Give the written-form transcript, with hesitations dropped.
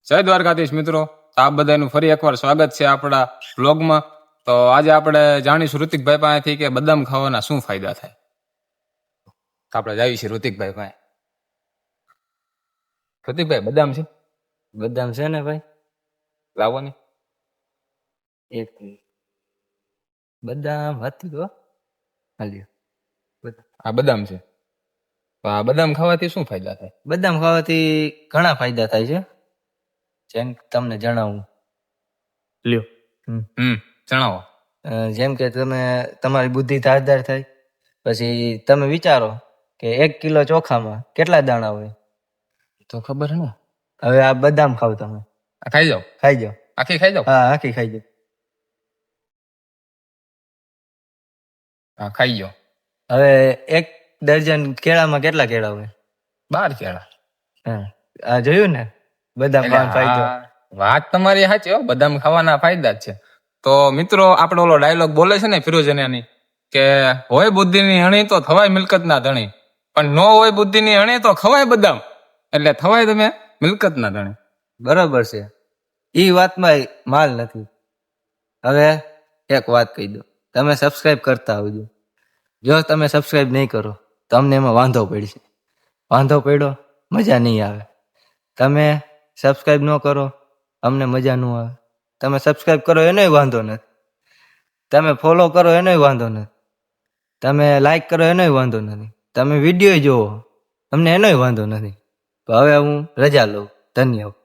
જય દ્વારકાધીશ મિત્રો, તો આપ બધાનું ફરી એકવાર સ્વાગત છે આપણા બ્લોગમાં. તો આજે આપણે જાણીશું ઋતિકભાઈ પાસેથી કે બદામ ખાવાના શું ફાયદા થાય. તો આપણે જાવીશું ઋતિકભાઈ પાસે. ઋતિકભાઈ, બદામ છે? બદામ છે ને ભાઈ, લાવો ને. એક બદામ હતી તો હાલ્યો. આ બદામ છે. તો આ બદામ ખાવાથી શું ફાયદા થાય? બદામ ખાવાથી ઘણા ફાયદા થાય છે, જેમ તમને જણાવું. લ્યો. જણાવો. જેમ કે તમે તમારી બુદ્ધિ ધારદાર થાય. પછી તમે વિચારો કે 1 કિલો ચોખામાં કેટલા દાણા હોય. તો ખબર હે ને. હવે આ બદામ ખાવ તમે. ખાઈ જાઓ. ખાઈ જાઓ. આખી ખાઈ જાઓ. હા, આખી ખાઈ જાઓ. હા, ખાઈ જાઓ. હવે 1 દર્જન કેળામાં કેટલા કેળા હોય? 12 કેળા. હા, આ જોયું ને બદામ ખાવાનો ફાયદો. વાત તમારી સાચી હો, બદામ ખાવાના ફાયદા જ છે. તો મિત્રો, આપણે ઓલો ડાયલોગ બોલે છે ને ફિરોઝ અનાની કે હોય બુદ્ધિની હણી તો થવાય મિલકતના ધણી, પણ નો હોય બુદ્ધિની હણી તો ખવાય બદામ, એટલે થવાય તમે મિલકતના ધણી. બરોબર છે, ઈ વાતમાં માલ નથી. હવે એક વાત કહી દો, તમે સબસ્ક્રાઇબ કરતા આવજો. જો તમે સબસ્ક્રાઇબ નહીં કરો તો અમને એમાં વાંધો પડશે. વાંધો પડ્યો, મજા નહીં આવે. તમે સબસ્ક્રાઇબ ન કરો, અમને મજા ન આવે. તમે સબસ્ક્રાઇબ કરો એનોય વાંધો નથી, તમે ફોલો કરો એનોય વાંધો નથી, તમે લાઈક કરો એનોય વાંધો નથી, તમે વિડીયો જોવો અમને એનોય વાંધો નથી. તો હવે હું રજા લઉં. ધન્યવાદ.